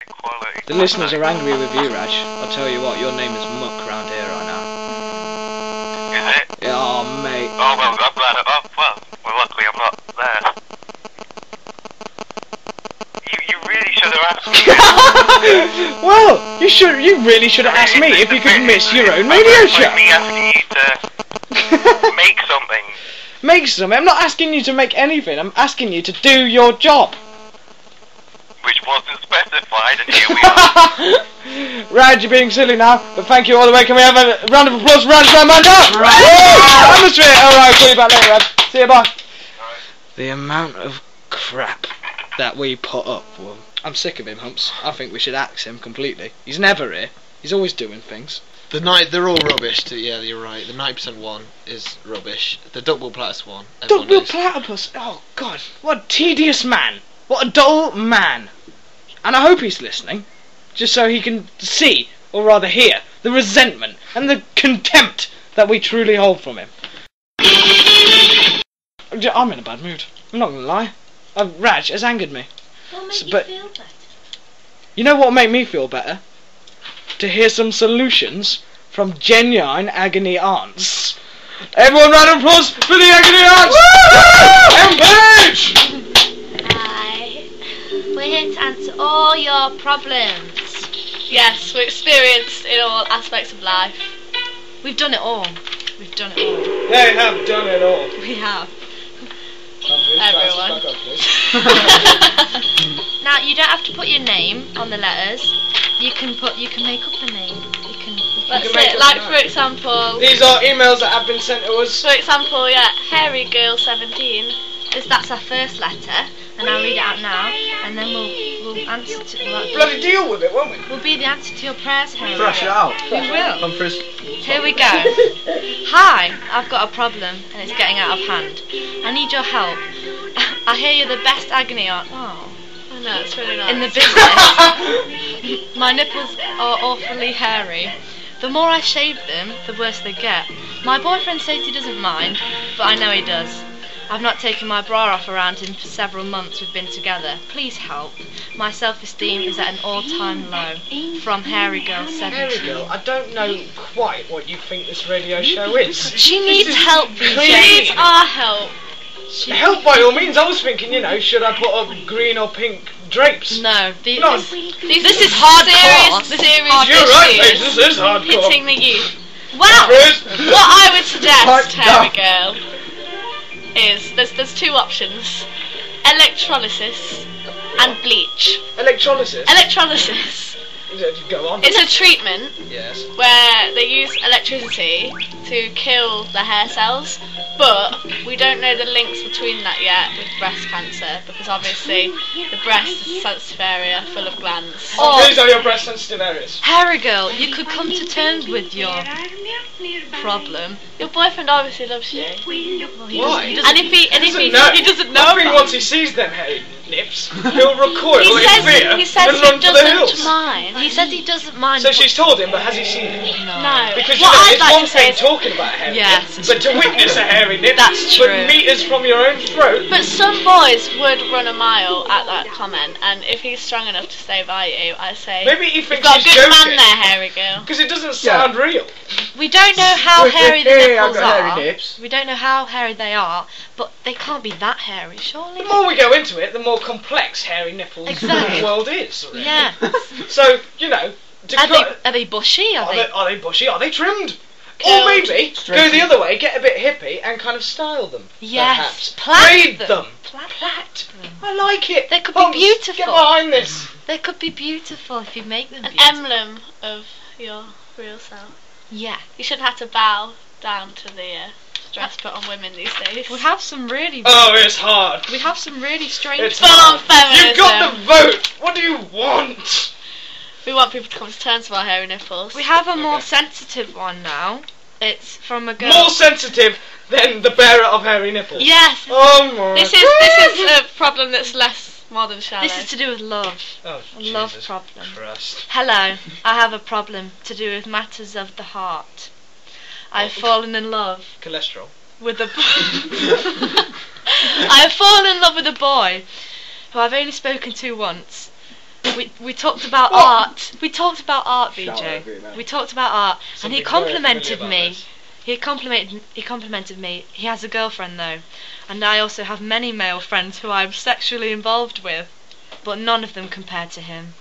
Quality. The listeners are angry with you, Raj. I'll tell you what, your name is muck round here right now. Is it? Yeah, oh, mate. Oh, well, I'm glad. Well, luckily I'm not there. You really should have asked me. Well, you really should have asked me if you could miss your own radio show. Like me asking you to make something. Make something? I'm not asking you to make anything. I'm asking you to do your job. Which wasn't specified, and here we are. Raj, you're being silly now, but thank you all the way. Can we have a round of applause for Raj Ramanda? Atmosphere! Alright, call you back later, Raj. See you, bye. The amount of crap that we put up with. I'm sick of him, Humps. I think we should axe him completely. He's never here. He's always doing things. They're all rubbish. Yeah, you're right. The 90% one is rubbish. The duckbill platypus one. Duckbill platypus? Oh, God. What a tedious man. What a dull man. And I hope he's listening, just so he can see, or rather hear, the resentment and the contempt that we truly hold from him. I'm in a bad mood. I'm not going to lie. Raj has angered me. What made you feel better? You know what will make me feel better? To hear some solutions from genuine Agony aunts. Everyone round of applause for the Agony aunts! MPage! Hi. We're here to answer all your problems. Yes, we're experienced in all aspects of life. We've done it all. We've done it all. They have done it all. We have. Everyone. Now you don't have to put your name on the letters. You can make up a name. That's it. Like for example. These are emails that have been sent to us. For example, yeah, Hairy Girl 17. That's our first letter, and I'll read it out now, and then we'll answer to. Bloody deal with it, won't we? We'll be the answer to your prayers, Harry. Thrash it out. We will. Come first. Here we go. Hi, I've got a problem and it's getting out of hand. I need your help. I hear you're the best agony aunt. Oh, I know, it's really nice. in the business. My nipples are awfully hairy. The more I shave them, the worse they get. My boyfriend says he doesn't mind, but I know he does. I've not taken my bra off around him for several months we've been together. Please help. My self-esteem is at an all-time low. From Hairy Girl 17. Hairy Girl, I don't know quite what you think this radio show is. She needs help, She BJ. needs our help. Help by all means. I was thinking, should I put up green or pink drapes? No, This is hardcore. serious You're right, mate, issues this is hardcore. hitting the youth. Wow. What I would suggest, Pipe Hairy down. Girl, is there's two options: electrolysis and bleach. Electrolysis? Electrolysis. Go on. It's a treatment Yes. where they use electricity to kill the hair cells, but we don't know the links between that yet with breast cancer, because obviously the breast is a sensitive area full of glands. These are your breast sensitive areas. Hairy Girl, you could come to terms with your problem. Your boyfriend obviously loves you. Why? And if he doesn't know I think about once he sees them hairy nips, he'll recoil in fear he says and he run for the hills. doesn't mind. He says he doesn't mind. So she's told him, but has he seen it? No. Because what I'd it's like one to say thing is, talking about a hairy Yes. nip, but to witness a hairy nip, That's but true. meters from your own throat. but some boys would run a mile at that comment, and if he's strong enough to stay by you, I say, Maybe he you've thinks got a he's good man joking. there, Hairy Girl. Because it doesn't sound real. We don't know how hairy the nipples I've got are. hairy nips. We don't know how hairy they are, but they can't be that hairy, surely. The more we go into it, the more complex hairy nipples Exactly. the world is. Really. Yeah. So, Are they bushy? are they bushy? Are they trimmed? Curled. Or maybe go the other way, get a bit hippie and kind of style them. Yes, perhaps. plait Braid them. them. Plait them. I like it. They could be Holmes, beautiful. Get behind this. They could be beautiful if you make them An beautiful. emblem of your real self. Yeah. You shouldn't have to bow down to the dress put on women these days. We have some really It's hard. we have some really strange It's full on feminism. You've got the vote. What do you want? We want people to come to terms with our hairy nipples. We have a more sensitive one now. It's from a girl. More sensitive than the bearer of hairy nipples. Yes. Oh my. This is a problem that's less more than shallow. This is to do with love. Oh, A love Jesus problem. Christ. Hello. I have a problem to do with matters of the heart. I've fallen in love Cholesterol. with a I have fallen in love with a boy who I've only spoken to once. We talked about art. We talked about art, Shut up, VJ. you man. We talked about art, and he Something very complimented familiar me. about this. He complimented me. He has a girlfriend though, and I also have many male friends who I'm sexually involved with, but none of them compare to him.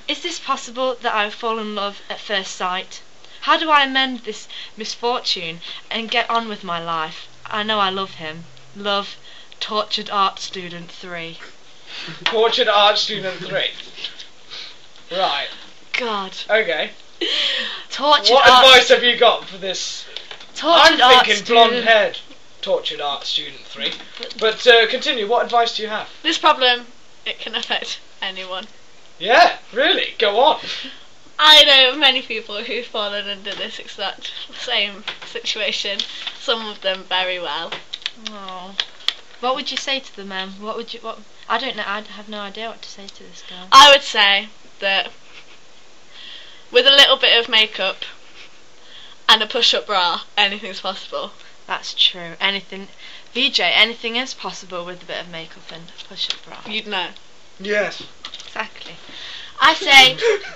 Is this possible that I fall in love at first sight? How do I amend this misfortune and get on with my life? I know I love him. Love, Tortured Art Student 3. Tortured Art Student 3. Right. God. Okay. Tortured What Art. advice have you got for this? Tortured I'm Art thinking Student. blonde-haired Tortured Art Student 3. But continue. What advice do you have? This problem, it can affect anyone. Yeah, really. Go on. I know of many people who've fallen under this exact same situation. Some of them very well. Oh. What would you say to them, What would you? What? I don't know. I have no idea what to say to this girl. I would say that with a little bit of makeup and a push-up bra, anything's possible. That's true. Anything, VJ. Anything is possible with a bit of makeup and a push-up bra. You'd know. Yes. Exactly. I say,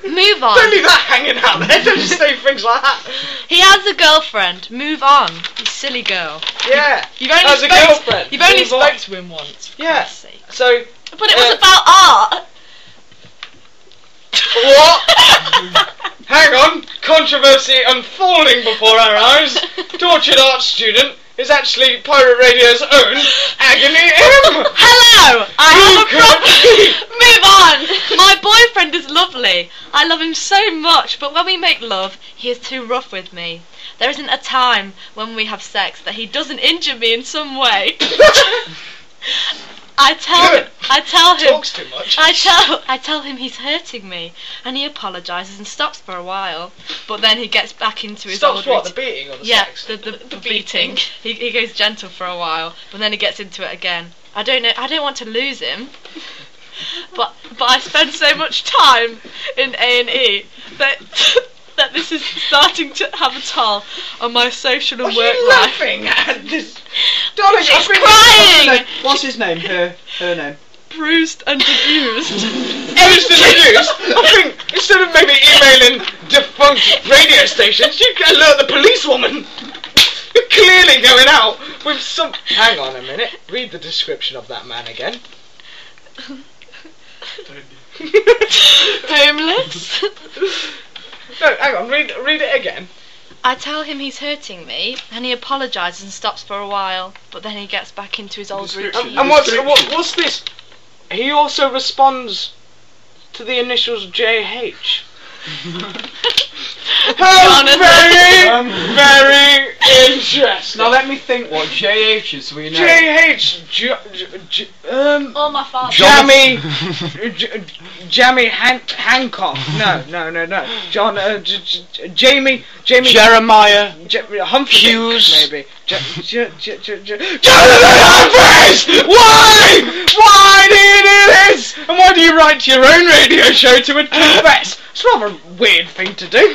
move Don't on. leave that hanging out there. Don't just say things like that. He has a girlfriend. Move on, you silly girl. Yeah. You've only Has a spoke. girlfriend. You've only Move on. spoke to him once. For Yeah. Christ's sake. So But it was about art. what? Hang on. Controversy unfolding before our eyes. Tortured Art Student is actually Pirate Radio's own Agony M. Hello! I have a Who problem. could Move on! My boyfriend is lovely. I love him so much, but when we make love, he is too rough with me. There isn't a time when we have sex that he doesn't injure me in some way. I tell him Talks too much. I tell him he's hurting me, and he apologises and stops for a while, but then he gets back into his Stops old what? The routine. beating or the Yeah, sex? the beating. He goes gentle for a while, but then he gets into it again. I don't want to lose him, but I spend so much time in A&E that that this is starting to have a toll on my social and What work are you life. laughing at? This... Darling, She's I've been crying! What's his name? Her name. Bruised and abused. Used and abused. I think instead of maybe emailing defunct radio stations, you can alert the policewoman. You're clearly going out with some. Hang on a minute. Read the description of that man again. Homeless. No, hang on. Read it again. I tell him he's hurting me, and he apologises and stops for a while, but then he gets back into his old routine. And what's this? He also responds to the initials JH. Jonathan. Very interesting. Now let me think what JH is so we know. JH, Or my father. Jamie Hancock. No. John, Jamie. Jeremiah Humphrey. Hughes. Maybe. Jonathan Humphreys! Why do you do this? And why do you write to your own radio show to confess? It's rather a weird thing to do.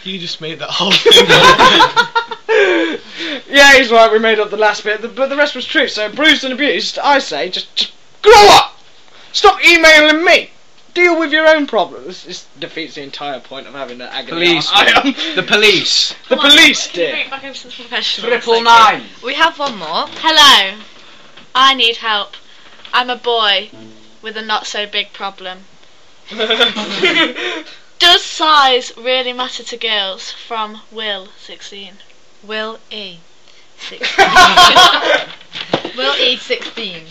You just made that whole thing up. Yeah, he's right, we made up the last bit, but the rest was true. So, bruised and abused, I say, just grow up! Stop emailing me! Deal with your own problems. This defeats the entire point of having an agony. Police. The police. The police, dear. Bring it back over to the professional. 999. We have one more. Hello. I need help. I'm a boy with a not so big problem. Does size really matter to girls? From Will, 16. Will E. 16. Will E. 16.